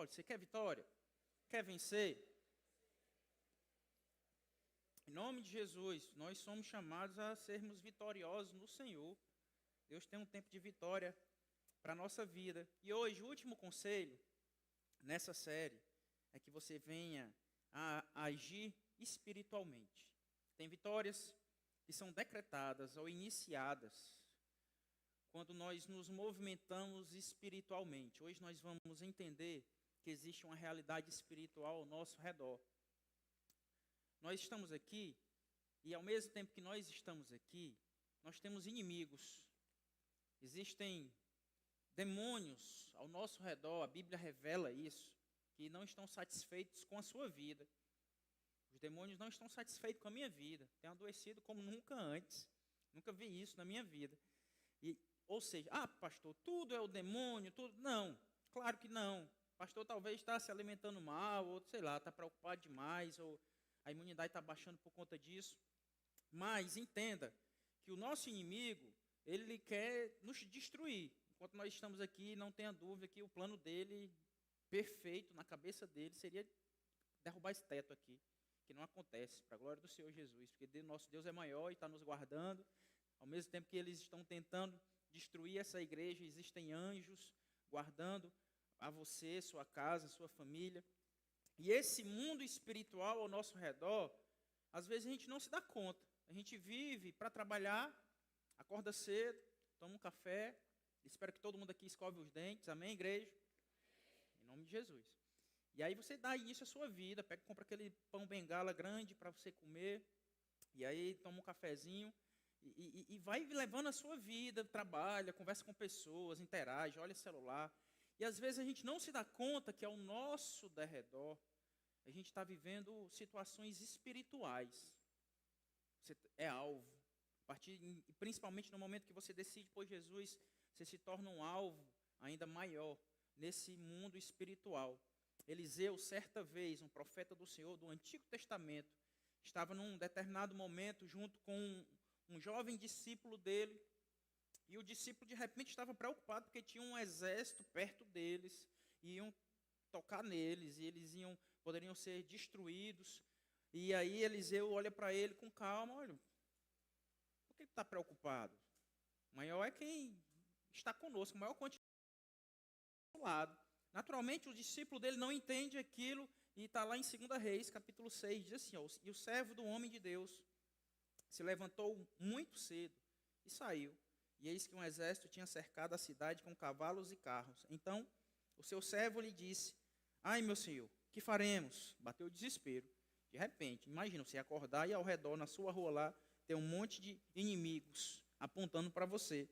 Olha, você quer vitória? Quer vencer? Em nome de Jesus, nós somos chamados a sermos vitoriosos no Senhor. Deus tem um tempo de vitória para a nossa vida. E hoje, o último conselho nessa série é que você venha a agir espiritualmente. Tem vitórias que são decretadas ou iniciadas quando nós nos movimentamos espiritualmente. Hoje nós vamos entender que existe uma realidade espiritual ao nosso redor. Nós estamos aqui, e ao mesmo tempo que nós estamos aqui, nós temos inimigos. Existem demônios ao nosso redor, a Bíblia revela isso, que não estão satisfeitos com a sua vida. Os demônios não estão satisfeitos com a minha vida. Tenho adoecido como nunca antes. Nunca vi isso na minha vida. Ou seja, pastor, tudo é o demônio, tudo. Não, claro que não. O pastor talvez está se alimentando mal, ou sei lá, está preocupado demais, ou a imunidade está baixando por conta disso. Mas entenda que o nosso inimigo, ele quer nos destruir. Enquanto nós estamos aqui, não tenha dúvida que o plano dele, perfeito, na cabeça dele, seria derrubar esse teto aqui, que não acontece, para a glória do Senhor Jesus, porque nosso Deus é maior e está nos guardando. Ao mesmo tempo que eles estão tentando destruir essa igreja, existem anjos guardando a você, sua casa, sua família. E esse mundo espiritual ao nosso redor, às vezes a gente não se dá conta. A gente vive para trabalhar, acorda cedo, toma um café. Espero que todo mundo aqui escove os dentes. Amém, igreja? Em nome de Jesus. E aí você dá início à sua vida, compra aquele pão bengala grande para você comer. E aí toma um cafezinho e vai levando a sua vida, trabalha, conversa com pessoas, interage, olha o celular. E às vezes a gente não se dá conta que ao nosso derredor a gente está vivendo situações espirituais. Você é alvo. Principalmente no momento que você decide por Jesus, você se torna um alvo ainda maior nesse mundo espiritual. Eliseu, certa vez, um profeta do Senhor do Antigo Testamento, estava num determinado momento junto com um jovem discípulo dele. E o discípulo, de repente, estava preocupado porque tinha um exército perto deles, e iam tocar neles, e eles poderiam ser destruídos. E aí Eliseu olha para ele com calma, olha, por que ele está preocupado? Maior é quem está conosco, maior quantidade do lado. Naturalmente, o discípulo dele não entende aquilo, e está lá em 2 Reis, capítulo 6, diz assim, e o servo do homem de Deus se levantou muito cedo e saiu. E eis que um exército tinha cercado a cidade com cavalos e carros. Então, o seu servo lhe disse, ai, meu senhor, que faremos? Bateu o desespero. De repente, imagina, você acordar e ao redor, na sua rua lá, tem um monte de inimigos apontando para você.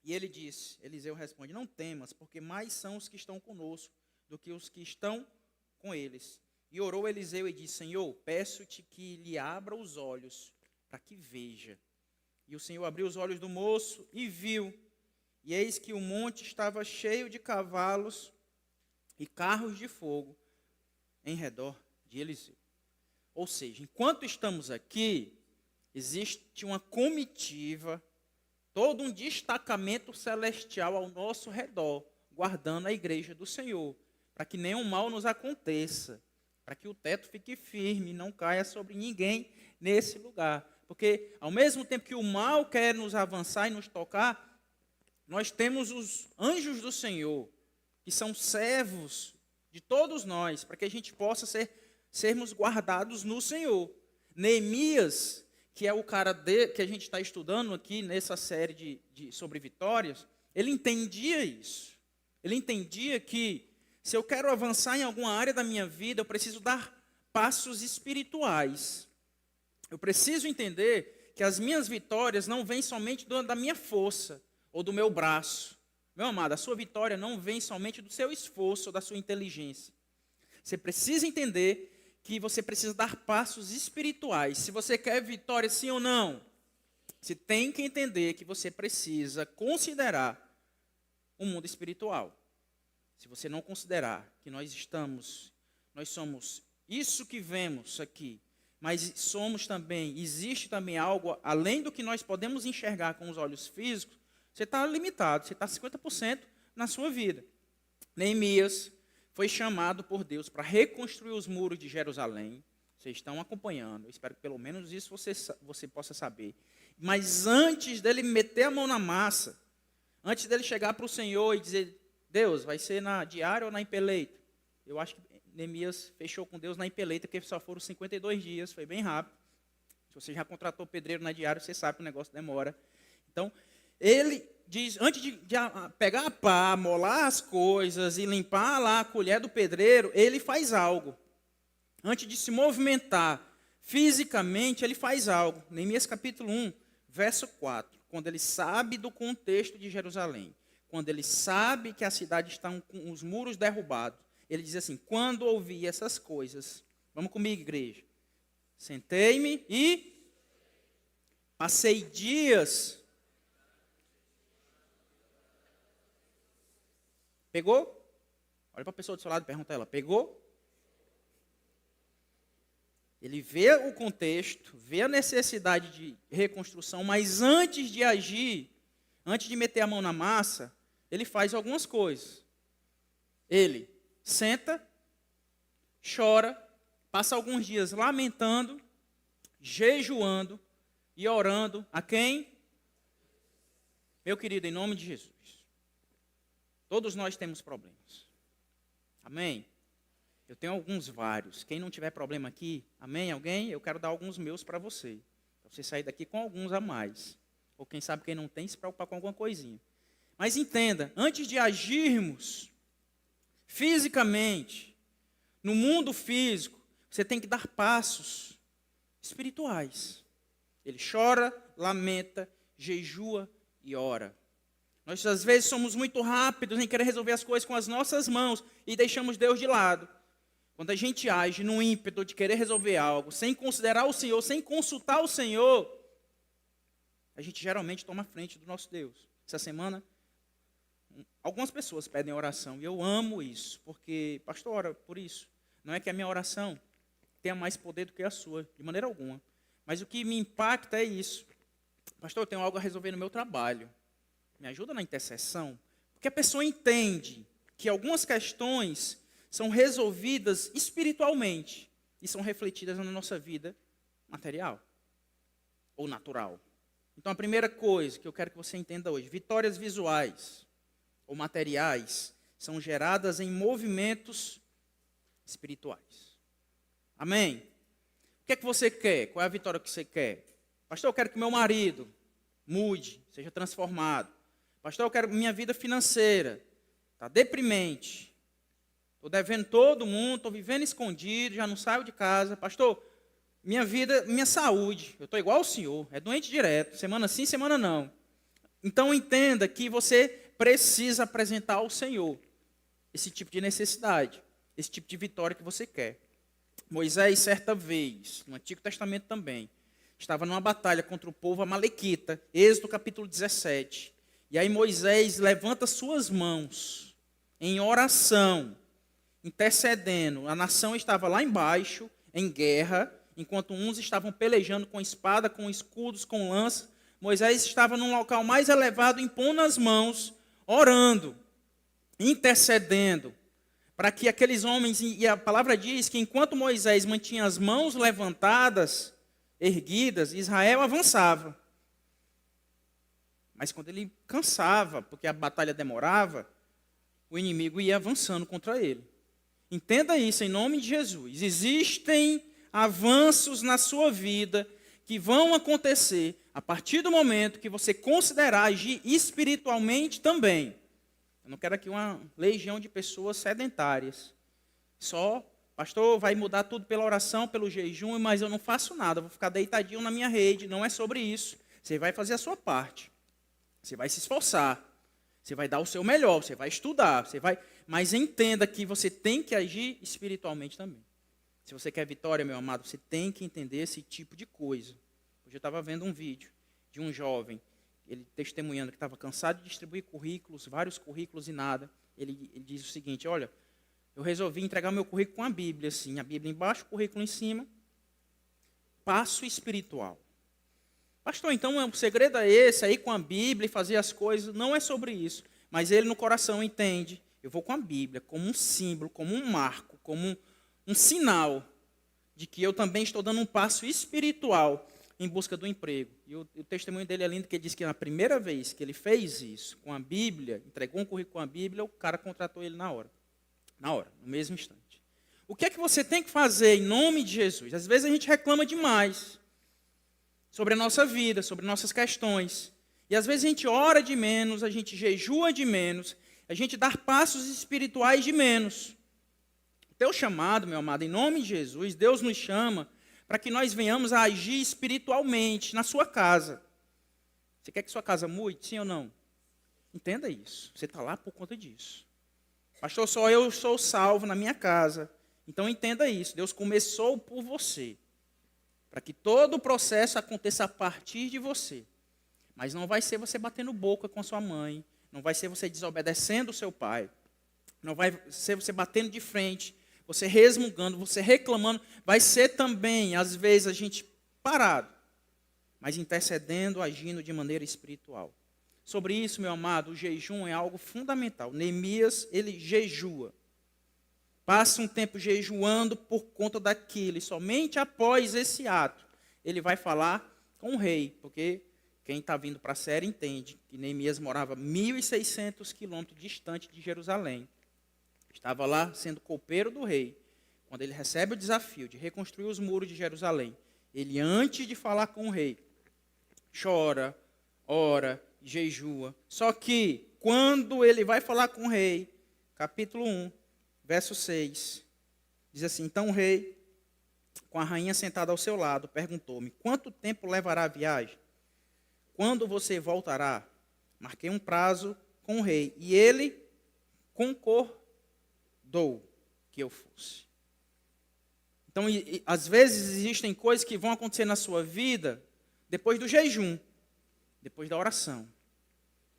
E ele disse, Eliseu responde, não temas, porque mais são os que estão conosco do que os que estão com eles. E orou Eliseu e disse, Senhor, peço-te que lhe abra os olhos, para que veja. E o Senhor abriu os olhos do moço e viu. E eis que o monte estava cheio de cavalos e carros de fogo em redor de Eliseu. Ou seja, enquanto estamos aqui, existe uma comitiva, todo um destacamento celestial ao nosso redor, guardando a igreja do Senhor, para que nenhum mal nos aconteça, para que o teto fique firme e não caia sobre ninguém nesse lugar. Porque, ao mesmo tempo que o mal quer nos avançar e nos tocar, nós temos os anjos do Senhor, que são servos de todos nós, para que a gente possa sermos guardados no Senhor. Neemias, que é o cara que a gente está estudando aqui nessa série sobre vitórias, ele entendia isso. Ele entendia que, se eu quero avançar em alguma área da minha vida, eu preciso dar passos espirituais. Eu preciso entender que as minhas vitórias não vêm somente da minha força ou do meu braço. Meu amado, a sua vitória não vem somente do seu esforço ou da sua inteligência. Você precisa entender que você precisa dar passos espirituais. Se você quer vitória, sim ou não, você tem que entender que você precisa considerar o mundo espiritual. Se você não considerar que nós somos isso que vemos aqui, mas existe também algo além do que nós podemos enxergar com os olhos físicos, você está limitado, você está 50% na sua vida. Neemias foi chamado por Deus para reconstruir os muros de Jerusalém. Vocês estão acompanhando, eu espero que pelo menos isso você possa saber. Mas antes dele meter a mão na massa, antes dele chegar para o Senhor e dizer, Deus, vai ser na diária ou na empeleita? Eu acho que Neemias fechou com Deus na empeleita, porque só foram 52 dias, foi bem rápido. Se você já contratou pedreiro na diária, você sabe que o negócio demora. Então, ele diz, antes de pegar a pá, molar as coisas e limpar lá a colher do pedreiro, ele faz algo. Antes de se movimentar fisicamente, ele faz algo. Neemias capítulo 1, verso 4. Quando ele sabe do contexto de Jerusalém, quando ele sabe que a cidade está com os muros derrubados, ele diz assim, quando ouvi essas coisas, vamos comigo, igreja, sentei-me e passei dias. Pegou? Olha para a pessoa do seu lado e pergunta a ela, pegou? Ele vê o contexto, vê a necessidade de reconstrução, mas antes de agir, antes de meter a mão na massa, ele faz algumas coisas. Ele senta, chora, passa alguns dias lamentando, jejuando e orando a quem? Meu querido, em nome de Jesus. Todos nós temos problemas. Amém? Eu tenho vários. Quem não tiver problema aqui, amém? Alguém? Eu quero dar alguns meus para você. Para você sair daqui com alguns a mais. Ou quem sabe quem não tem, se preocupar com alguma coisinha. Mas entenda, antes de agirmos fisicamente, no mundo físico, você tem que dar passos espirituais. Ele chora, lamenta, jejua e ora. Nós, às vezes, somos muito rápidos em querer resolver as coisas com as nossas mãos e deixamos Deus de lado. Quando a gente age no ímpeto de querer resolver algo, sem considerar o Senhor, sem consultar o Senhor, a gente geralmente toma a frente do nosso Deus. Essa semana, algumas pessoas pedem oração, e eu amo isso, porque, pastor, ora por isso. Não é que a minha oração tenha mais poder do que a sua, de maneira alguma. Mas o que me impacta é isso. Pastor, eu tenho algo a resolver no meu trabalho. Me ajuda na intercessão? Porque a pessoa entende que algumas questões são resolvidas espiritualmente e são refletidas na nossa vida material ou natural. Então, a primeira coisa que eu quero que você entenda hoje, vitórias visuais ou materiais são geradas em movimentos espirituais. Amém? O que é que você quer? Qual é a vitória que você quer? Pastor, eu quero que meu marido mude, seja transformado. Pastor, eu quero que minha vida financeira está deprimente. Estou devendo todo mundo, estou vivendo escondido, já não saio de casa. Pastor, minha vida, minha saúde, eu estou igual ao senhor, é doente direto, semana sim, semana não. Então entenda que você precisa apresentar ao Senhor esse tipo de necessidade, esse tipo de vitória que você quer. Moisés, certa vez, no Antigo Testamento também, estava numa batalha contra o povo amalequita, Êxodo capítulo 17. E aí Moisés levanta suas mãos em oração, intercedendo. A nação estava lá embaixo, em guerra, enquanto uns estavam pelejando com espada, com escudos, com lança. Moisés estava num local mais elevado, impondo as mãos, orando, intercedendo, para que aqueles homens, e a palavra diz que enquanto Moisés mantinha as mãos levantadas, erguidas, Israel avançava. Mas quando ele cansava, porque a batalha demorava, o inimigo ia avançando contra ele. Entenda isso em nome de Jesus. Existem avanços na sua vida que vão acontecer a partir do momento que você considerar agir espiritualmente também. Eu não quero aqui uma legião de pessoas sedentárias. Só, pastor, vai mudar tudo pela oração, pelo jejum, mas eu não faço nada, vou ficar deitadinho na minha rede. Não é sobre isso. Você vai fazer a sua parte. Você vai se esforçar. Você vai dar o seu melhor, você vai estudar, mas entenda que você tem que agir espiritualmente também. Se você quer vitória, meu amado, você tem que entender esse tipo de coisa. Hoje eu estava vendo um vídeo de um jovem, ele testemunhando que estava cansado de distribuir currículos, vários currículos e nada. Ele diz o seguinte, olha, eu resolvi entregar meu currículo com a Bíblia, assim, a Bíblia embaixo, o currículo em cima, passo espiritual. Pastor, então o segredo é esse, aí com a Bíblia e fazer as coisas, não é sobre isso. Mas ele no coração entende Eu vou com a Bíblia como um símbolo, como um marco, como um sinal de que eu também estou dando um passo espiritual em busca do emprego. E o testemunho dele é lindo, que ele diz que na primeira vez que ele fez isso com a Bíblia, entregou um currículo com a Bíblia, o cara contratou ele na hora, no mesmo instante. O que é que você tem que fazer em nome de Jesus? Às vezes a gente reclama demais sobre a nossa vida, sobre nossas questões. E às vezes a gente ora de menos, a gente jejua de menos, a gente dá passos espirituais de menos. O teu chamado, meu amado, em nome de Jesus, Deus nos chama para que nós venhamos a agir espiritualmente na sua casa. Você quer que sua casa mude, sim ou não? Entenda isso. Você está lá por conta disso. Pastor, só eu sou salvo na minha casa. Então entenda isso. Deus começou por você, para que todo o processo aconteça a partir de você. Mas não vai ser você batendo boca com a sua mãe, não vai ser você desobedecendo o seu pai, não vai ser você batendo de frente, você resmungando, você reclamando. Vai ser também, às vezes, a gente parado, mas intercedendo, agindo de maneira espiritual. Sobre isso, meu amado, o jejum é algo fundamental. Neemias, ele jejua. Passa um tempo jejuando por conta daquilo. E somente após esse ato, ele vai falar com o rei. Porque quem está vindo para a série entende que Neemias morava 1.600 quilômetros distante de Jerusalém. Estava lá sendo copeiro do rei. Quando ele recebe o desafio de reconstruir os muros de Jerusalém, ele, antes de falar com o rei, chora, ora, jejua. Só que, quando ele vai falar com o rei, capítulo 1, verso 6, diz assim: então o rei, com a rainha sentada ao seu lado, perguntou-me: quanto tempo levará a viagem? Quando você voltará? Marquei um prazo com o rei, e ele concordou que eu fosse. Então, às vezes existem coisas que vão acontecer na sua vida depois do jejum, depois da oração.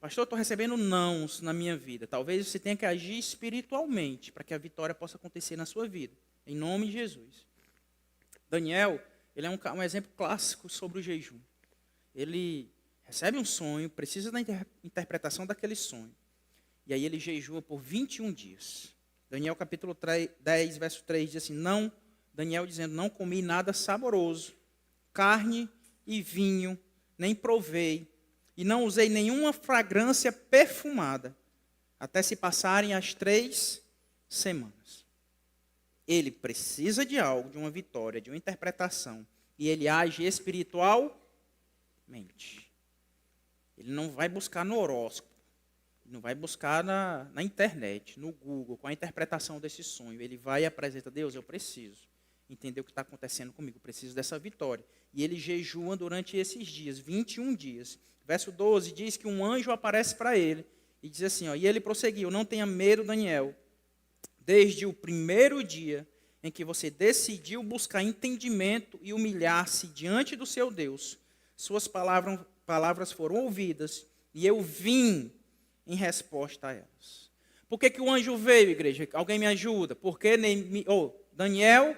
Pastor, eu estou recebendo nãos na minha vida. Talvez você tenha que agir espiritualmente para que a vitória possa acontecer na sua vida. Em nome de Jesus. Daniel, ele é um exemplo clássico sobre o jejum. Ele recebe um sonho, precisa da interpretação daquele sonho. E aí ele jejua por 21 dias. Daniel capítulo 10, verso 3 diz assim: Daniel dizendo, não comi nada saboroso, carne e vinho, nem provei, e não usei nenhuma fragrância perfumada, até se passarem as 3 semanas. Ele precisa de algo, de uma vitória, de uma interpretação, e ele age espiritualmente. Ele não vai buscar no horóscopo, não vai buscar na internet, no Google, com a interpretação desse sonho. Ele vai e apresenta: Deus, eu preciso entender o que está acontecendo comigo, preciso dessa vitória. E ele jejua durante esses dias, 21 dias. Verso 12 diz que um anjo aparece para ele e diz assim, e ele prosseguiu: não tenha medo, Daniel, desde o primeiro dia em que você decidiu buscar entendimento e humilhar-se diante do seu Deus, suas palavras foram ouvidas e eu vim em resposta a elas. Por que o anjo veio, igreja? Alguém me ajuda? Porque Daniel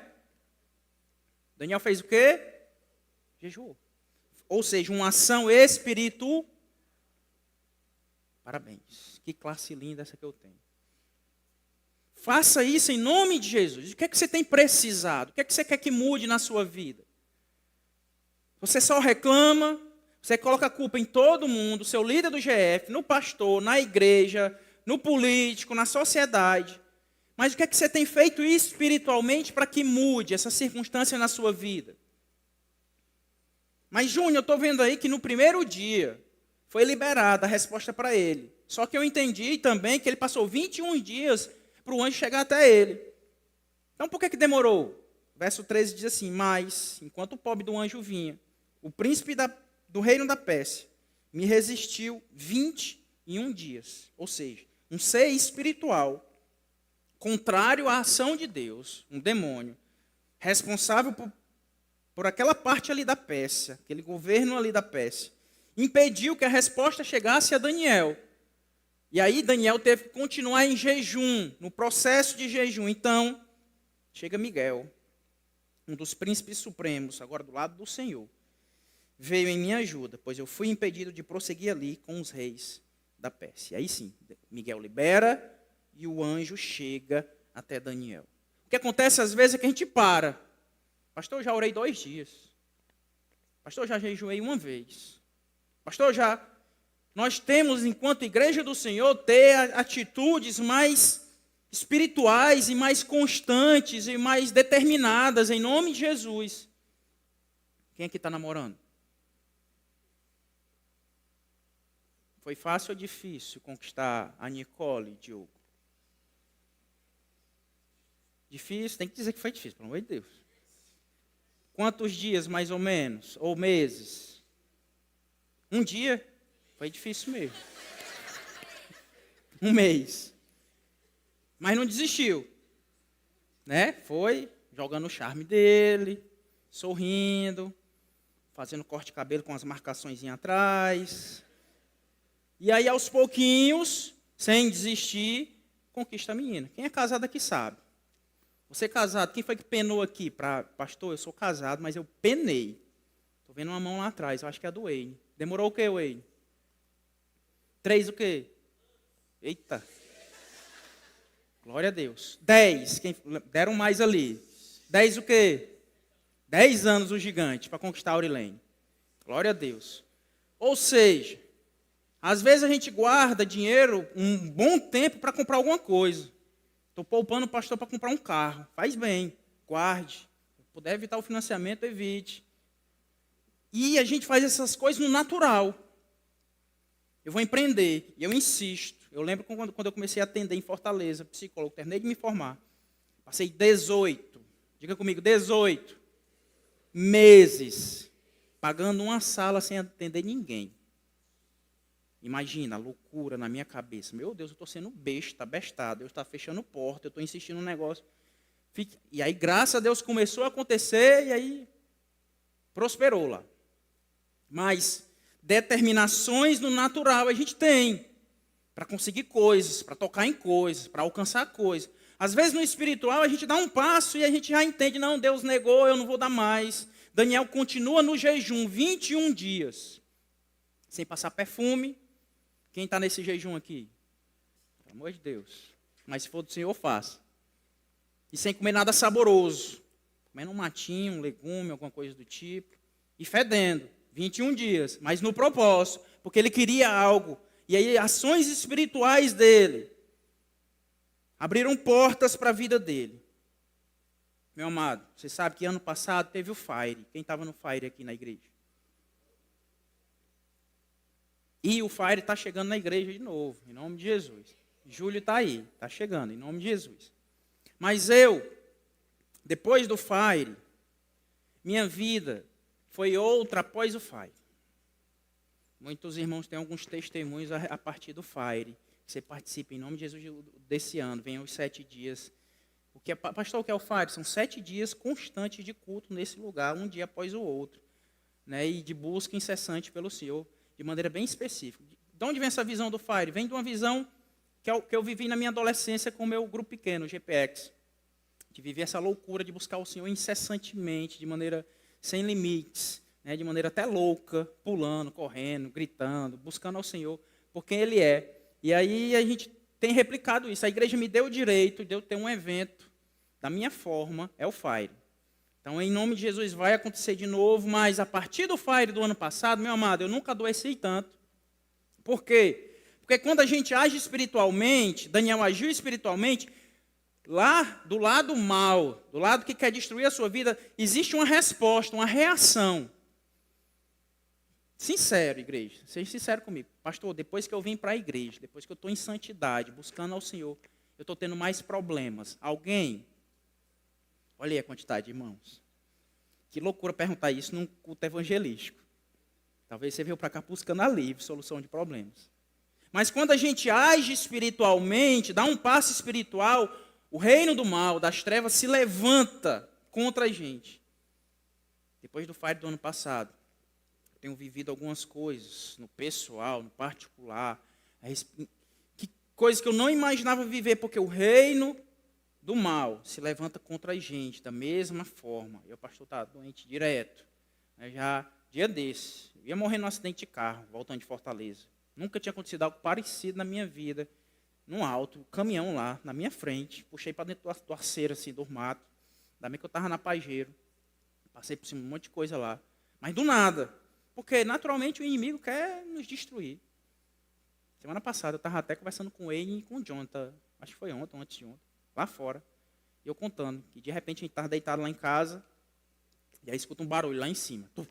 fez o quê? Jejuou. Ou seja, uma ação espiritual. Parabéns. Que classe linda essa que eu tenho. Faça isso em nome de Jesus. O que é que você tem precisado? O que é que você quer que mude na sua vida? Você só reclama, você coloca a culpa em todo mundo, seu líder do GF, no pastor, na igreja, no político, na sociedade. Mas o que é que você tem feito espiritualmente para que mude essa circunstância na sua vida? Mas, Júnior, eu estou vendo aí que no primeiro dia foi liberada a resposta para ele. Só que eu entendi também que ele passou 21 dias para o anjo chegar até ele. Então, por que demorou? Verso 13 diz assim: mas, enquanto o pobre do anjo vinha, o príncipe do reino da Pérsia me resistiu 21 dias. Ou seja, um ser espiritual, contrário à ação de Deus, um demônio, responsável por aquela parte ali da Pérsia, aquele governo ali da Pérsia, impediu que a resposta chegasse a Daniel. E aí Daniel teve que continuar em jejum, no processo de jejum. Então, chega Miguel, um dos príncipes supremos, agora do lado do Senhor, veio em minha ajuda, pois eu fui impedido de prosseguir ali com os reis da Pérsia. Aí sim, Miguel libera e o anjo chega até Daniel. O que acontece às vezes é que a gente para. Pastor, eu já orei 2 dias. Pastor, eu já jejuei 1 vez. Pastor, nós temos, enquanto igreja do Senhor, ter atitudes mais espirituais e mais constantes e mais determinadas, em nome de Jesus. Quem aqui está namorando? Foi fácil ou difícil conquistar a Nicole, Diogo? Difícil? Tem que dizer que foi difícil, pelo amor de Deus. Quantos dias, mais ou menos? Ou meses? 1 dia? Foi difícil mesmo. 1 mês. Mas não desistiu. Né? Foi jogando o charme dele, sorrindo, fazendo corte de cabelo com as marcações atrás. E aí, aos pouquinhos, sem desistir, conquista a menina. Quem é casado aqui sabe. Você casado, quem foi que penou aqui? Pastor, eu sou casado, mas eu penei. Estou vendo uma mão lá atrás, eu acho que é a do Wayne. Demorou o quê, Wayne? 3 o quê? Eita. Glória a Deus. 10, quem deram mais ali? 10 o quê? 10 anos o gigante para conquistar a Aurilene. Glória a Deus. Ou seja, às vezes a gente guarda dinheiro um bom tempo para comprar alguma coisa. Estou poupando o pastor para comprar um carro. Faz bem, guarde. Se puder evitar o financiamento, evite. E a gente faz essas coisas no natural. Eu vou empreender, e eu insisto. Eu lembro quando eu comecei a atender em Fortaleza, psicólogo, terminei de me formar. Passei 18, diga comigo, 18 meses pagando uma sala sem atender ninguém. Imagina a loucura na minha cabeça. Meu Deus, eu estou sendo bestado. Eu estou fechando porta, eu estou insistindo no negócio. E aí, graças a Deus, começou a acontecer e aí prosperou lá. Mas determinações no natural a gente tem para conseguir coisas, para tocar em coisas, para alcançar coisas. Às vezes no espiritual a gente dá um passo e a gente já entende, não, Deus negou, eu não vou dar mais. Daniel continua no jejum 21 dias, sem passar perfume. Quem está nesse jejum aqui? Pelo amor de Deus. Mas se for do Senhor, faça. E sem comer nada saboroso. Comendo um matinho, um legume, alguma coisa do tipo. E fedendo. 21 dias. Mas no propósito. Porque ele queria algo. E aí ações espirituais dele abriram portas para a vida dele. Meu amado, você sabe que ano passado teve o Fire. Quem estava no Fire aqui na igreja? E o Fire está chegando na igreja de novo, em nome de Jesus. Júlio está aí, está chegando, em nome de Jesus. Mas depois do Fire, minha vida foi outra após o Fire. Muitos irmãos têm alguns testemunhos a partir do Fire. Você participa em nome de Jesus desse ano, venham os 7 dias. Pastor, o que é o Fire? São 7 dias constantes de culto nesse lugar, um dia após o outro. Né, e de busca incessante pelo Senhor. De maneira bem específica. De onde vem essa visão do Fire? Vem de uma visão que eu vivi na minha adolescência com o meu grupo pequeno, o GPX. De viver essa loucura de buscar o Senhor incessantemente, de maneira sem limites, né, de maneira até louca, pulando, correndo, gritando, buscando ao Senhor por quem Ele é. E aí a gente tem replicado isso. A igreja me deu o direito de eu ter um evento da minha forma, é o Fire. Então, em nome de Jesus, vai acontecer de novo, mas a partir do Fire do ano passado, meu amado, eu nunca adoeci tanto. Por quê? Porque quando a gente age espiritualmente, Daniel agiu espiritualmente, lá do lado mal, do lado que quer destruir a sua vida, existe uma resposta, uma reação. Sincero, igreja, seja sincero comigo. Pastor, depois que eu vim para a igreja, depois que eu estou em santidade, buscando ao Senhor, eu estou tendo mais problemas. Alguém... Olha aí a quantidade de irmãos. Que loucura perguntar isso num culto evangelístico. Talvez você veio para cá buscando alívio, solução de problemas. Mas quando a gente age espiritualmente, dá um passo espiritual, o reino do mal, das trevas, se levanta contra a gente. Depois do Fire do ano passado, eu tenho vivido algumas coisas no pessoal, no particular, coisas que eu não imaginava viver, porque o reino do mal se levanta contra a gente da mesma forma. E o pastor está doente direto. Já dia desse, eu ia morrer num acidente de carro, voltando de Fortaleza. Nunca tinha acontecido algo parecido na minha vida. num alto, caminhão lá, na minha frente, puxei para dentro do arceiro, assim, do mato. Ainda bem que eu estava na Pajero. Passei por cima de um monte de coisa lá. Mas do nada. Porque, naturalmente, o inimigo quer nos destruir. Semana passada, eu estava até conversando com ele e com o Jonathan. Acho que foi ontem, ou antes de ontem. Lá fora. E eu contando. Que, de repente, a gente estava deitado lá em casa. E aí, escuta um barulho lá em cima. Tuf.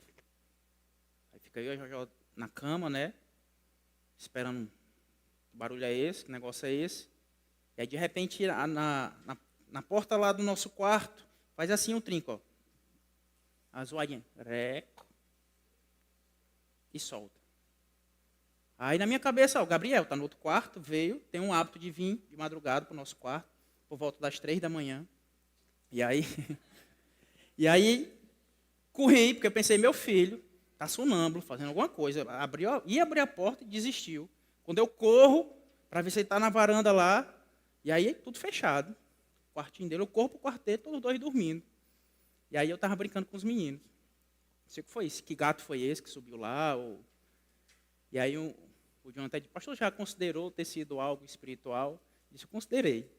Aí fica eu já na cama, né? Esperando. Que barulho é esse? Que negócio é esse? E aí, de repente, na porta lá do nosso quarto, faz assim um trinco, ó. A zoadinha. Reco. E solta. Aí na minha cabeça, ó, o Gabriel está no outro quarto, veio, tem um hábito de vir de madrugada para o nosso quarto, por volta das 3 da manhã. E aí corri, porque eu pensei, meu filho está sonâmbulo, fazendo alguma coisa. Ia abrir a porta e desistiu. Quando eu corro, para ver se ele está na varanda lá, e aí tudo fechado. O quartinho dele, eu corro para o quarteto, todos os dois dormindo. E aí eu estava brincando com os meninos. Não sei o que foi isso, que gato foi esse que subiu lá. E aí o Jonathan disse, pastor, já considerou ter sido algo espiritual? Eu disse, eu considerei.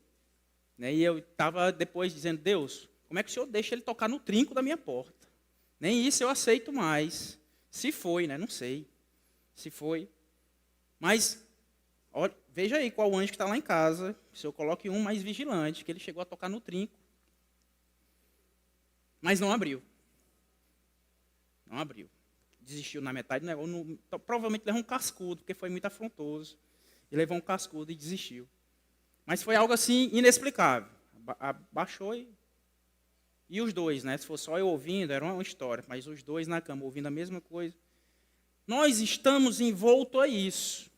Né? E eu estava depois dizendo, Deus, como é que o Senhor deixa ele tocar no trinco da minha porta? Nem isso eu aceito mais. Se foi, né? Não sei. Se foi. Mas, olha, veja aí qual anjo que está lá em casa. Se eu coloque um mais vigilante, que ele chegou a tocar no trinco. Mas não abriu. Não abriu. Desistiu na metade do negócio. Provavelmente levou um cascudo, porque foi muito afrontoso. Ele levou um cascudo e desistiu. Mas foi algo assim inexplicável. Abaixou e os dois, né? Se fosse só eu ouvindo, era uma história. Mas os dois na cama, ouvindo a mesma coisa. Nós estamos envoltos a isso.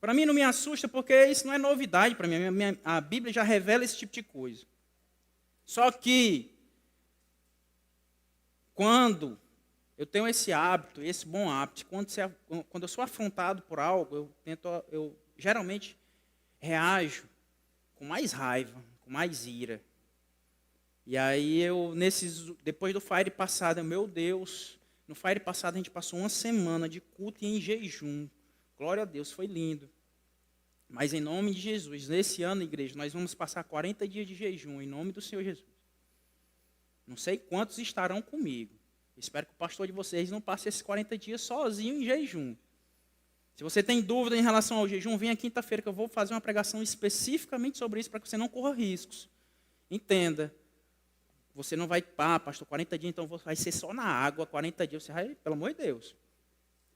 Para mim não me assusta, porque isso não é novidade para mim. A Bíblia já revela esse tipo de coisa. Só que, quando eu tenho esse hábito, esse bom hábito, quando eu sou afrontado por algo, eu geralmente reajo com mais raiva, com mais ira. E aí depois do Fire passado, meu Deus, no Fire passado a gente passou uma semana de culto e em jejum. Glória a Deus, foi lindo. Mas em nome de Jesus, nesse ano, igreja, nós vamos passar 40 dias de jejum, em nome do Senhor Jesus. Não sei quantos estarão comigo. Espero que o pastor de vocês não passe esses 40 dias sozinho em jejum. Se você tem dúvida em relação ao jejum, venha quinta-feira que eu vou fazer uma pregação especificamente sobre isso, para que você não corra riscos. Entenda. Você não vai, pastor, 40 dias, então vai ser só na água, 40 dias. Você vai, pelo amor de Deus,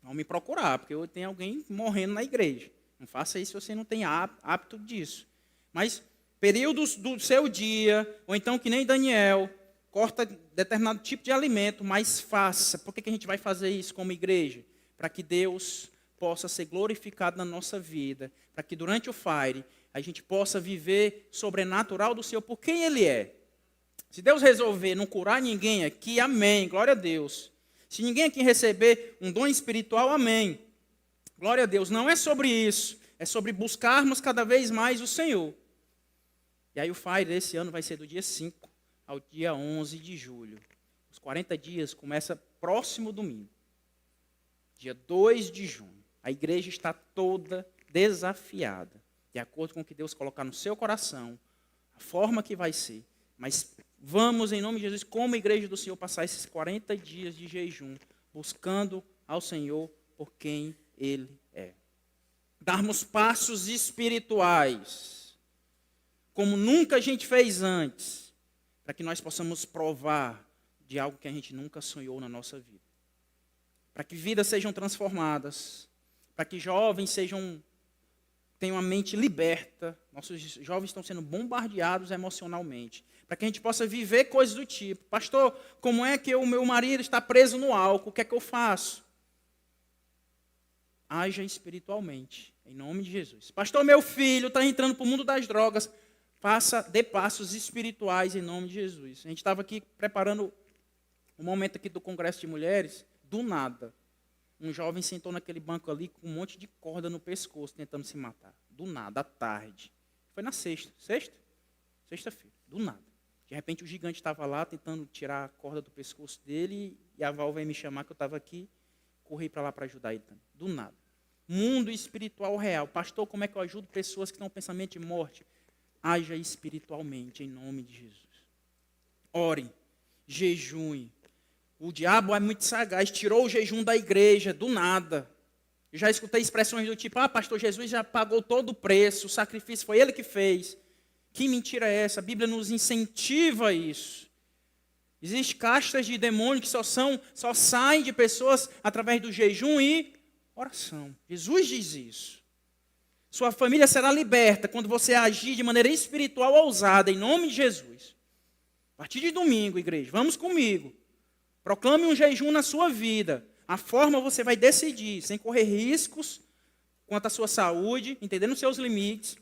vão me procurar, porque eu tenho alguém morrendo na igreja. Não faça isso se você não tem hábito disso. Mas períodos do seu dia, ou então que nem Daniel, corta determinado tipo de alimento, mas faça. Por que a gente vai fazer isso como igreja? Para que Deus possa ser glorificado na nossa vida. Para que durante o Fire a gente possa viver sobrenatural do Senhor por quem Ele é. Se Deus resolver não curar ninguém aqui, amém, glória a Deus. Se ninguém aqui receber um dom espiritual, amém. Glória a Deus. Não é sobre isso. É sobre buscarmos cada vez mais o Senhor. E aí o Fire desse ano vai ser do dia 5 ao dia 11 de julho. Os 40 dias começa próximo domingo. Dia 2 de junho. A igreja está toda desafiada. De acordo com o que Deus colocar no seu coração. A forma que vai ser. Mas vamos, em nome de Jesus, como igreja do Senhor, passar esses 40 dias de jejum. Buscando ao Senhor por quem Ele é. Darmos passos espirituais. Como nunca a gente fez antes. Para que nós possamos provar de algo que a gente nunca sonhou na nossa vida. Para que vidas sejam transformadas. Para que jovens tenham a mente liberta. Nossos jovens estão sendo bombardeados emocionalmente. Para que a gente possa viver coisas do tipo. Pastor, como é que o meu marido está preso no álcool? O que é que eu faço? Haja espiritualmente, em nome de Jesus. Pastor, meu filho está entrando para o mundo das drogas. Dê passos espirituais em nome de Jesus. A gente estava aqui preparando um momento aqui do Congresso de Mulheres, do nada. Um jovem sentou naquele banco ali com um monte de corda no pescoço, tentando se matar. Do nada, à tarde. Foi na sexta-feira, do nada. De repente o gigante estava lá tentando tirar a corda do pescoço dele e a Val veio me chamar que eu estava aqui, corri para lá para ajudar ele também. Do nada. Mundo espiritual real. Pastor, como é que eu ajudo pessoas que estão com pensamento de morte? Haja espiritualmente, em nome de Jesus. Ore, jejue. O diabo é muito sagaz, tirou o jejum da igreja, do nada. Eu já escutei expressões do tipo, pastor, Jesus já pagou todo o preço, o sacrifício foi ele que fez. Que mentira é essa? A Bíblia nos incentiva a isso. Existem castas de demônios que só saem de pessoas através do jejum e oração. Jesus diz isso. Sua família será liberta quando você agir de maneira espiritual ousada, em nome de Jesus. A partir de domingo, igreja, vamos comigo. Proclame um jejum na sua vida. A forma você vai decidir, sem correr riscos quanto à sua saúde, entendendo os seus limites.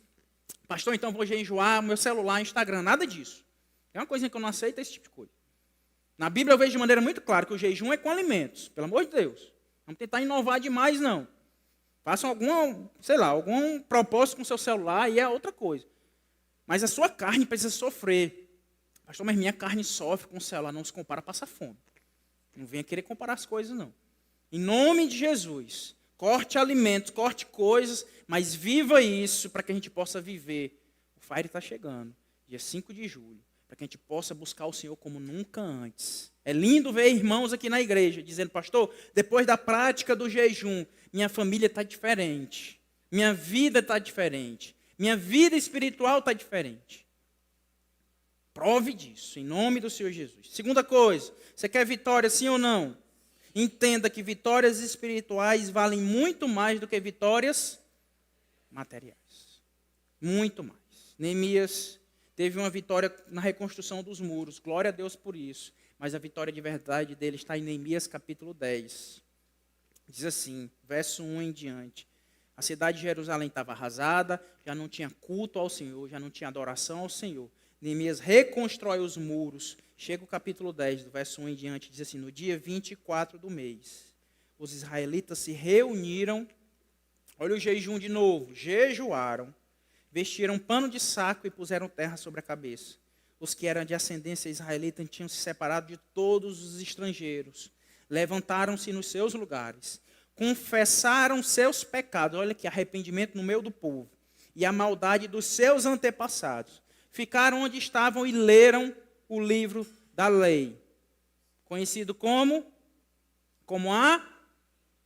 Pastor, então vou jejuar meu celular, Instagram, nada disso. É uma coisa que eu não aceito, esse tipo de coisa. Na Bíblia eu vejo de maneira muito clara que o jejum é com alimentos, pelo amor de Deus. Vamos tentar inovar demais, não. Façam algum propósito com o seu celular e é outra coisa. Mas a sua carne precisa sofrer. Pastor, mas minha carne sofre com o celular, não se compara a passar fome. Não venha querer comparar as coisas, não. Em nome de Jesus, corte alimentos, corte coisas, mas viva isso para que a gente possa viver. O Fire está chegando, dia 5 de julho, para que a gente possa buscar o Senhor como nunca antes. É lindo ver irmãos aqui na igreja dizendo, pastor, depois da prática do jejum, minha família está diferente, minha vida está diferente, minha vida espiritual está diferente. Prove disso, em nome do Senhor Jesus. Segunda coisa, você quer vitória, sim ou não? Entenda que vitórias espirituais valem muito mais do que vitórias materiais. Muito mais. Neemias teve uma vitória na reconstrução dos muros. Glória a Deus por isso. Mas a vitória de verdade dele está em Neemias capítulo 10. Diz assim, verso 1 em diante. A cidade de Jerusalém estava arrasada, já não tinha culto ao Senhor, já não tinha adoração ao Senhor. Neemias reconstrói os muros. Chega o capítulo 10, do verso 1 em diante, diz assim, no dia 24 do mês, os israelitas se reuniram, olha o jejum de novo, jejuaram, vestiram pano de saco e puseram terra sobre a cabeça. Os que eram de ascendência israelita tinham se separado de todos os estrangeiros, levantaram-se nos seus lugares, confessaram seus pecados, olha que arrependimento no meio do povo, e a maldade dos seus antepassados. Ficaram onde estavam e leram o livro da lei, conhecido como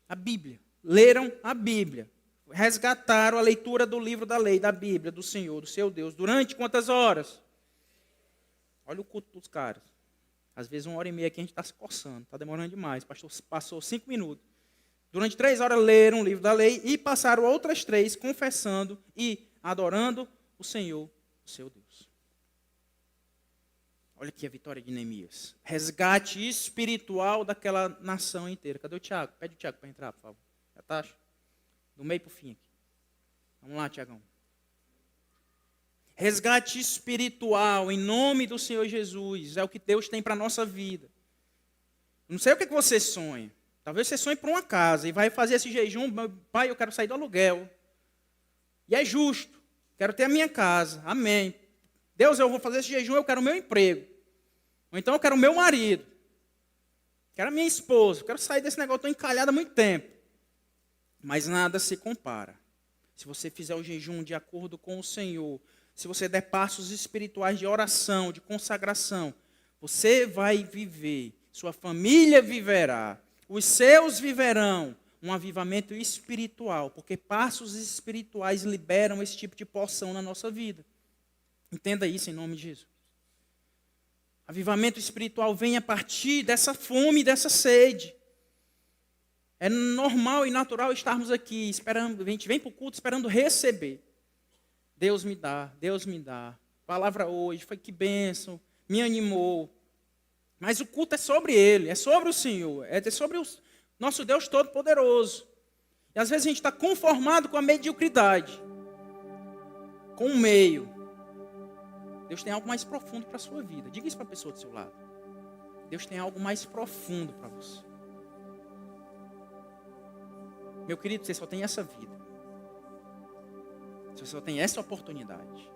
a Bíblia. Leram a Bíblia, resgataram a leitura do livro da lei, da Bíblia, do Senhor, do seu Deus. Durante quantas horas? Olha o culto dos caras. Às vezes 1h30 aqui a gente está se coçando, está demorando demais. O pastor passou 5 minutos. Durante 3 horas leram o livro da lei e passaram outras 3 confessando e adorando o Senhor, o seu Deus. Olha aqui a vitória de Neemias. Resgate espiritual daquela nação inteira. Cadê o Tiago? Pede o Tiago para entrar, por favor. Já está? Do meio para o fim aqui. Vamos lá, Tiagão. Resgate espiritual em nome do Senhor Jesus. É o que Deus tem para a nossa vida. Não sei o que você sonha. Talvez você sonhe para uma casa e vai fazer esse jejum. Pai, eu quero sair do aluguel. E é justo. Quero ter a minha casa. Amém. Deus, eu vou fazer esse jejum, eu quero o meu emprego. Ou então eu quero o meu marido. Quero a minha esposa. Quero sair desse negócio, estou encalhado há muito tempo. Mas nada se compara. Se você fizer o jejum de acordo com o Senhor, se você der passos espirituais de oração, de consagração, você vai viver, sua família viverá, os seus viverão um avivamento espiritual, porque passos espirituais liberam esse tipo de porção na nossa vida. Entenda isso em nome de Jesus. Avivamento espiritual vem a partir dessa fome, dessa sede. É normal e natural estarmos aqui, esperando, a gente vem para o culto esperando receber. Deus me dá, Deus me dá. Palavra hoje, foi que bênção, me animou. Mas o culto é sobre Ele, é sobre o Senhor, é sobre o nosso Deus Todo-Poderoso. E às vezes a gente está conformado com a mediocridade, com o meio. Deus tem algo mais profundo para a sua vida. Diga isso para a pessoa do seu lado. Deus tem algo mais profundo para você. Meu querido, você só tem essa vida. Você só tem essa oportunidade.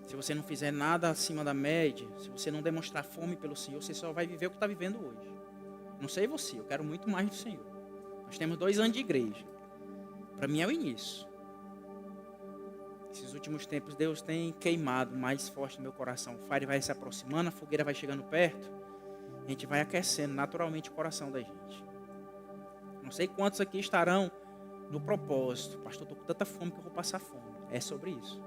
Se você não fizer nada acima da média, se você não demonstrar fome pelo Senhor, você só vai viver o que está vivendo hoje. Não sei você, eu quero muito mais do Senhor. Nós temos 2 anos de igreja. Para mim é o início. Esses últimos tempos Deus tem queimado mais forte no meu coração. O fire vai se aproximando, a fogueira vai chegando perto. A gente vai aquecendo naturalmente o coração da gente. Não sei quantos aqui estarão no propósito. Pastor, estou com tanta fome que eu vou passar fome. É sobre isso.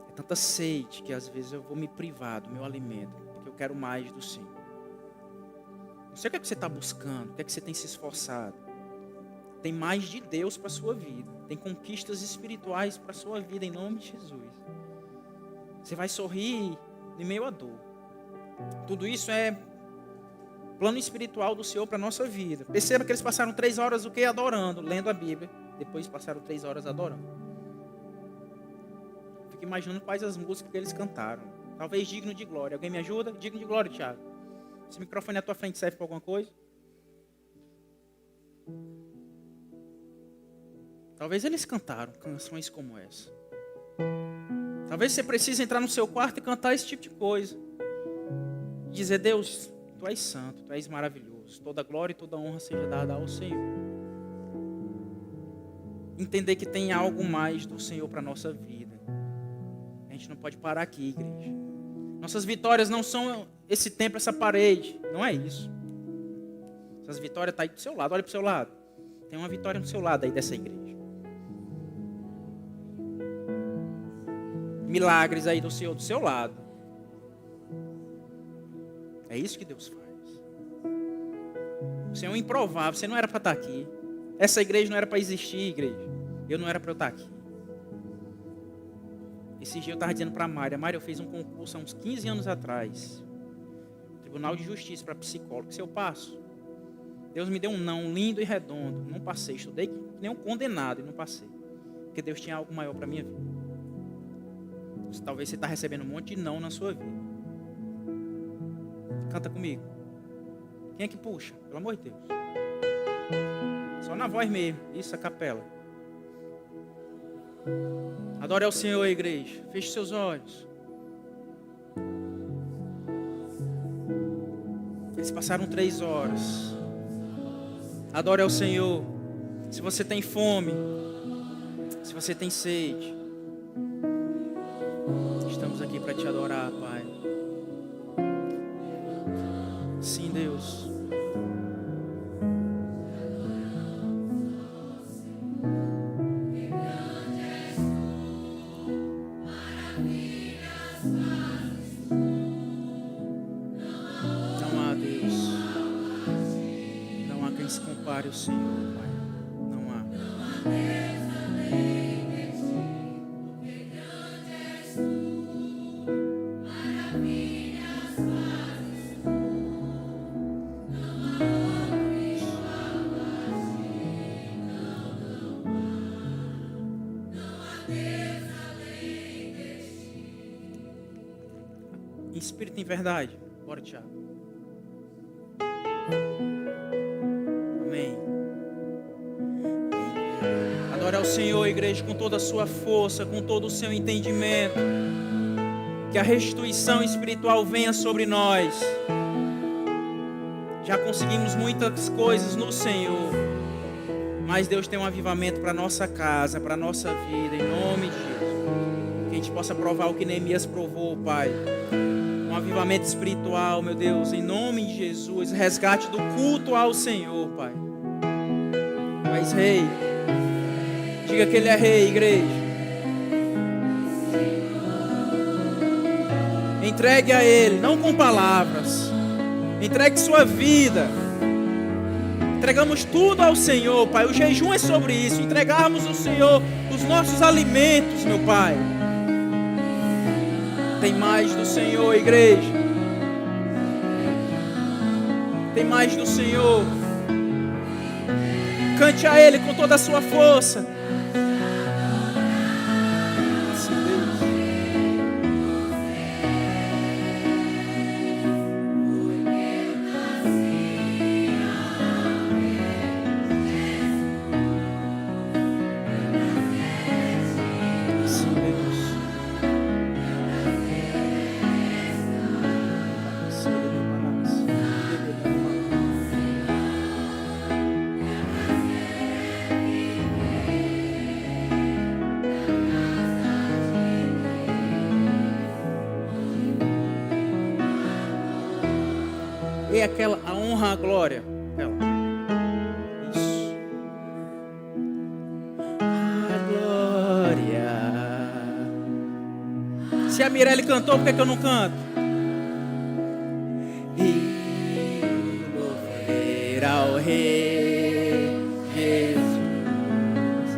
É tanta sede que às vezes eu vou me privar do meu alimento, porque eu quero mais do Senhor. Não sei o que é que você está buscando, o que é que você tem se esforçado. Tem mais de Deus para a sua vida. Tem conquistas espirituais para a sua vida, em nome de Jesus. Você vai sorrir em meio à dor. Tudo isso é plano espiritual do Senhor para a nossa vida. Perceba que eles passaram 3 horas o quê? Adorando, lendo a Bíblia. Depois passaram 3 horas adorando. Fico imaginando quais as músicas que eles cantaram. Talvez digno de glória. Alguém me ajuda? Digno de glória, Thiago. Esse microfone na tua frente serve para alguma coisa? Talvez eles cantaram canções como essa. Talvez você precise entrar no seu quarto e cantar esse tipo de coisa. Dizer, Deus, Tu és santo, Tu és maravilhoso. Toda glória e toda honra seja dada ao Senhor. Entender que tem algo mais do Senhor para a nossa vida. A gente não pode parar aqui, igreja. Nossas vitórias não são esse templo, essa parede. Não é isso. Essas vitórias estão aí do seu lado. Olha para o seu lado. Tem uma vitória do seu lado aí dessa igreja. Milagres aí do Senhor do seu lado. É isso que Deus faz. Você é um improvável. Você não era para estar aqui. Essa igreja não era para existir, igreja. Eu não era para eu estar aqui. Esse dia eu estava dizendo para a Mária, eu fiz um concurso há uns 15 anos atrás. Tribunal de Justiça para psicólogo. Se eu passo, Deus me deu um não lindo e redondo. Não passei. Estudei que nem um condenado e não passei. Porque Deus tinha algo maior para a minha vida. Talvez você está recebendo um monte de não na sua vida. Canta comigo. Quem é que puxa? Pelo amor de Deus. Só na voz mesmo. Isso, a capela. Adore ao Senhor, igreja. Feche seus olhos. Eles passaram 3 horas. Adore ao Senhor. Se você tem fome, se você tem sede, estamos aqui para te adorar, Pai. Sim, Deus. Não há Deus. Não há quem se compare ao Senhor, Pai. Não há. Espírito em verdade. Bora, Thiago. Amém. Adore ao Senhor, igreja, com toda a sua força, com todo o seu entendimento. Que a restituição espiritual venha sobre nós. Já conseguimos muitas coisas no Senhor, mas Deus tem um avivamento para a nossa casa, para a nossa vida, em nome de Jesus. Que a gente possa provar o que Neemias provou, Pai. Um avivamento espiritual, meu Deus, em nome de Jesus. Resgate do culto ao Senhor, Pai. Tu és rei. Diga que Ele é rei, igreja. Entregue a Ele, não com palavras. Entregue sua vida. Entregamos tudo ao Senhor, Pai. O jejum é sobre isso. Entregarmos ao Senhor os nossos alimentos, meu Pai. Tem mais do Senhor, igreja. Tem mais do Senhor. Cante a Ele com toda a sua força. dê a honra, a glória. Isso. A glória. Se a Mirelle cantou, por que eu não canto? E louvar ao Rei Jesus.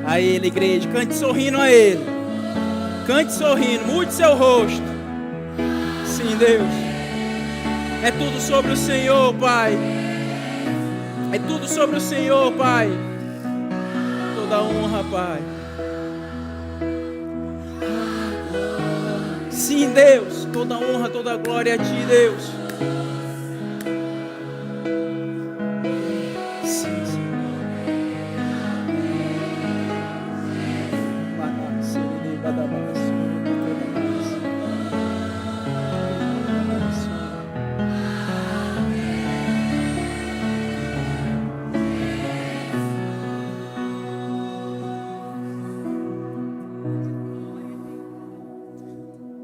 A Ele, igreja, cante sorrindo a Ele. Cante sorrindo, mude seu rosto. Sim, Deus. É tudo sobre o Senhor, Pai. É tudo sobre o Senhor, Pai. Toda honra, Pai. Sim, Deus. Toda honra, toda glória a Ti, Deus. Sim, Senhor.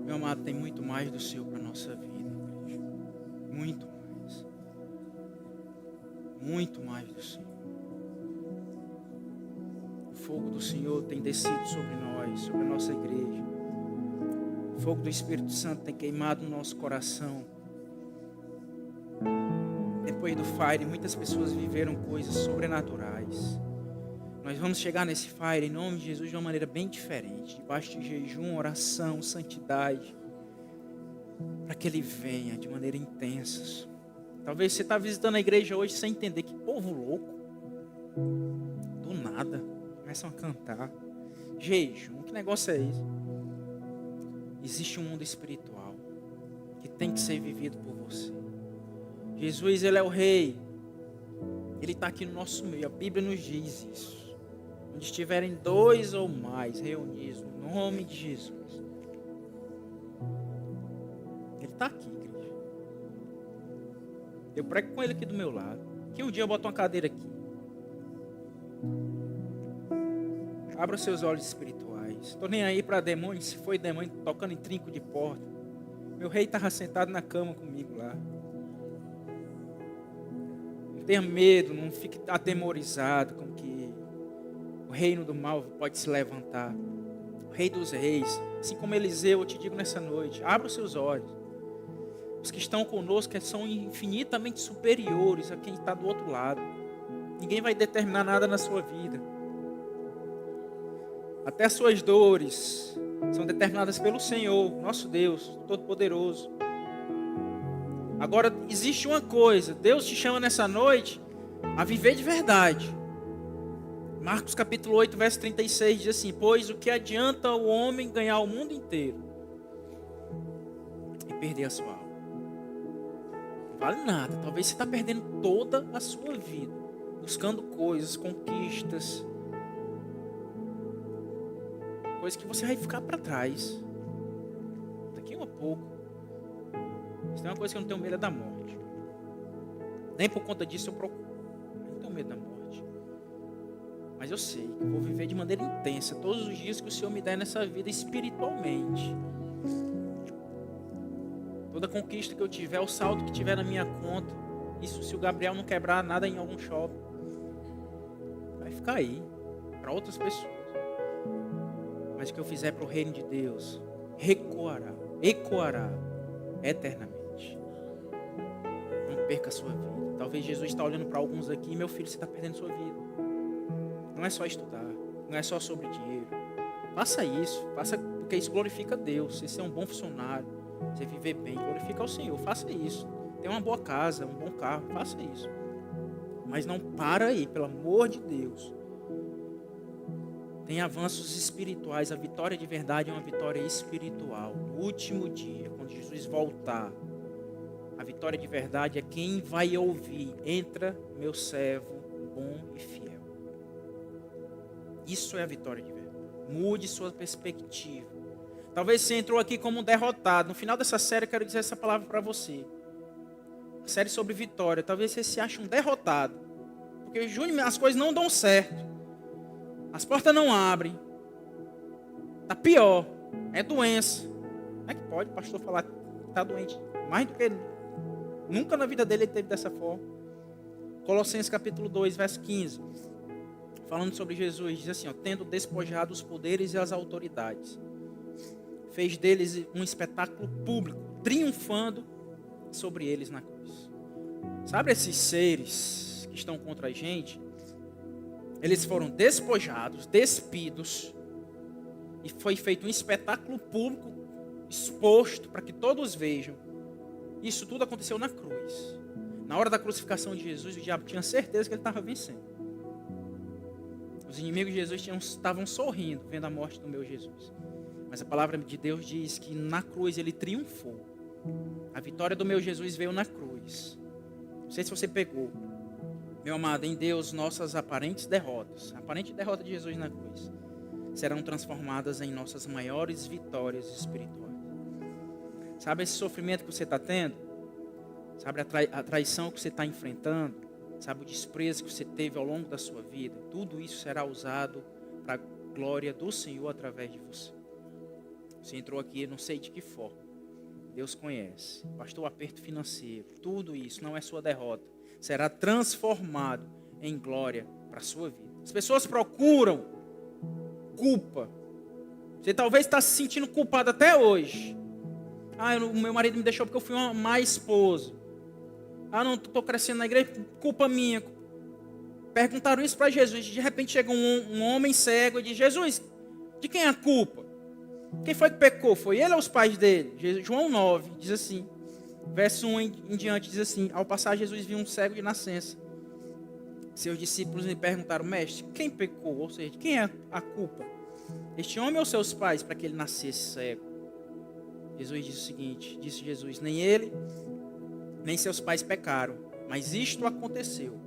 Meu amado, tem muito mais do Senhor para a nossa vida, igreja. Muito mais. Muito mais do Senhor. O fogo do Senhor tem descido sobre nós, sobre a nossa igreja. O fogo do Espírito Santo tem queimado no nosso coração. Depois do Fire, muitas pessoas viveram coisas sobrenaturais. Nós vamos chegar nesse Fire em nome de Jesus de uma maneira bem diferente. Debaixo de jejum, oração, santidade. Para que Ele venha de maneira intensa. Talvez você está visitando a igreja hoje sem entender. Que povo louco. Do nada. Começam a cantar. Jejum, que negócio é esse? Existe um mundo espiritual. Que tem que ser vivido por você. Jesus, Ele é o Rei. Ele está aqui no nosso meio. A Bíblia nos diz isso. Onde estiverem 2 ou mais reunidos no nome de Jesus. Ele está aqui, igreja. Eu prego com Ele aqui do meu lado. Que um dia eu boto uma cadeira aqui. Abra seus olhos espirituais. Estou nem aí para demônio. Se foi demônio tocando em trinco de porta. Meu rei estava sentado na cama comigo lá. Não tenha medo, não fique atemorizado com que o reino do mal pode se levantar. O Rei dos Reis, assim como Eliseu, eu te digo nessa noite, abra os seus olhos. Os que estão conosco são infinitamente superiores a quem está do outro lado. Ninguém vai determinar nada na sua vida. Até as suas dores são determinadas pelo Senhor, nosso Deus, Todo-Poderoso. Agora, existe uma coisa, Deus te chama nessa noite a viver de verdade. Marcos capítulo 8, verso 36 diz assim: pois o que adianta o homem ganhar o mundo inteiro e perder a sua alma? Não vale nada. Talvez você está perdendo toda a sua vida, buscando coisas, conquistas, coisas que você vai ficar para trás. Daqui a pouco. Se tem uma coisa que eu não tenho medo é da morte. Nem por conta disso eu procuro. Eu não tenho medo da morte. Mas eu sei que eu vou viver de maneira intensa todos os dias que o Senhor me der nessa vida espiritualmente. Toda conquista que eu tiver, o saldo que tiver na minha conta, isso se o Gabriel não quebrar nada em algum shopping, vai ficar aí para outras pessoas. Mas o que eu fizer para o reino de Deus ecoará eternamente. Não perca a sua vida. Talvez Jesus está olhando para alguns aqui: meu filho, você está perdendo sua vida. Não é só estudar, não é só sobre dinheiro. Faça isso, faça, porque isso glorifica a Deus. Você ser um bom funcionário, você viver bem, glorifica ao Senhor. Faça isso. Ter uma boa casa, um bom carro, faça isso. Mas não para aí, pelo amor de Deus. Tem avanços espirituais. A vitória de verdade é uma vitória espiritual. No último dia, quando Jesus voltar, a vitória de verdade é quem vai ouvir: entra, meu servo bom e fiel. Isso é a vitória de verdade. Mude sua perspectiva. Talvez você entrou aqui como um derrotado. No final dessa série eu quero dizer essa palavra para você. A série sobre vitória. Talvez você se ache um derrotado. Porque Júnior, as coisas não dão certo. As portas não abrem. Está pior. É doença. Como é que pode o pastor falar que está doente? Mais do que Nunca na vida dele ele teve dessa forma. Colossenses capítulo 2, verso 15. Falando sobre Jesus, diz assim, ó, tendo despojado os poderes e as autoridades, fez deles um espetáculo público, triunfando sobre eles na cruz. Sabe esses seres que estão contra a gente? Eles foram despojados, despidos, e foi feito um espetáculo público, exposto para que todos vejam. Isso tudo aconteceu na cruz. Na hora da crucificação de Jesus, o diabo tinha certeza que ele estava vencendo. Os inimigos de Jesus estavam sorrindo, vendo a morte do meu Jesus. Mas a palavra de Deus diz que na cruz ele triunfou. A vitória do meu Jesus veio na cruz. Não sei se você pegou. Meu amado, em Deus, nossas aparentes derrotas, a aparente derrota de Jesus na cruz, serão transformadas em nossas maiores vitórias espirituais. Sabe esse sofrimento que você está tendo? Sabe a traição que você está enfrentando? Sabe o desprezo que você teve ao longo da sua vida? Tudo isso será usado para a glória do Senhor através de você. Você entrou aqui, não sei de que forma. Deus conhece. Pastor, o aperto financeiro, tudo isso não é sua derrota. Será transformado em glória para a sua vida. As pessoas procuram culpa. Você talvez está se sentindo culpado até hoje. O meu marido me deixou porque eu fui uma má esposa. Não estou crescendo na igreja, culpa minha. Perguntaram isso para Jesus. De repente chega um homem cego e diz, Jesus, de quem é a culpa? Quem foi que pecou? Foi ele ou os pais dele? João 9 diz assim, verso 1 em diante diz assim, ao passar Jesus viu um cego de nascença. Seus discípulos lhe perguntaram, mestre, quem pecou? Ou seja, de quem é a culpa? Este homem ou seus pais para que ele nascesse cego? Jesus disse o seguinte, disse Jesus, nem ele, nem seus pais pecaram, mas isto aconteceu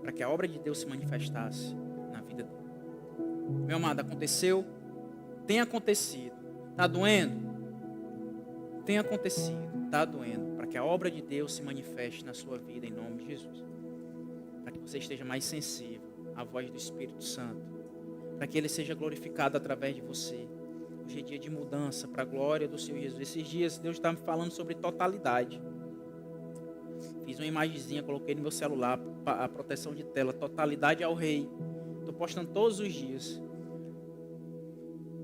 para que a obra de Deus se manifestasse na vida dele. Meu amado, aconteceu, tem acontecido, está doendo? Tem acontecido, está doendo, para que a obra de Deus se manifeste na sua vida em nome de Jesus. Para que você esteja mais sensível à voz do Espírito Santo, para que Ele seja glorificado através de você. Hoje é dia de mudança para a glória do Senhor Jesus. Esses dias Deus está me falando sobre totalidade. Fiz uma imagenzinha, coloquei no meu celular, a proteção de tela, totalidade ao Rei. Estou postando todos os dias.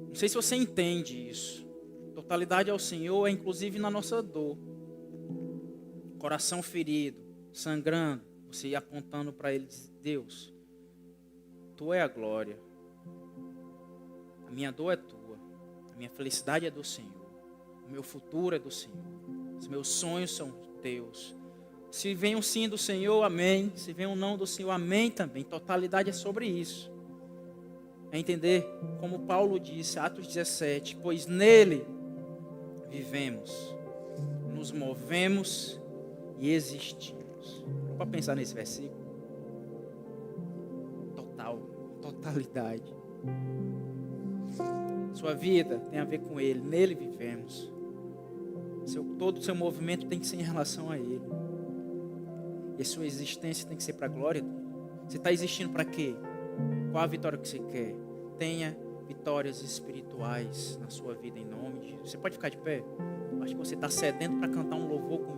Não sei se você entende isso. Totalidade ao Senhor é inclusive na nossa dor. Coração ferido, sangrando, você ir apontando para Ele, Deus, Tu é a glória. A minha dor é Tua. A minha felicidade é do Senhor. O meu futuro é do Senhor. Os meus sonhos são Teus. Se vem um sim do Senhor, amém. Se vem um não do Senhor, amém também. Totalidade é sobre isso. É entender, como Paulo disse, Atos 17, pois nele vivemos, nos movemos e existimos. Para pensar nesse versículo. Totalidade. Sua vida tem a ver com Ele, nele vivemos. Todo o seu movimento tem que ser em relação a Ele. E a sua existência tem que ser para a glória dele. Você está existindo para quê? Qual a vitória que você quer? Tenha vitórias espirituais na sua vida em nome de Jesus. Você pode ficar de pé? Acho que você está sedento para cantar um louvor comigo.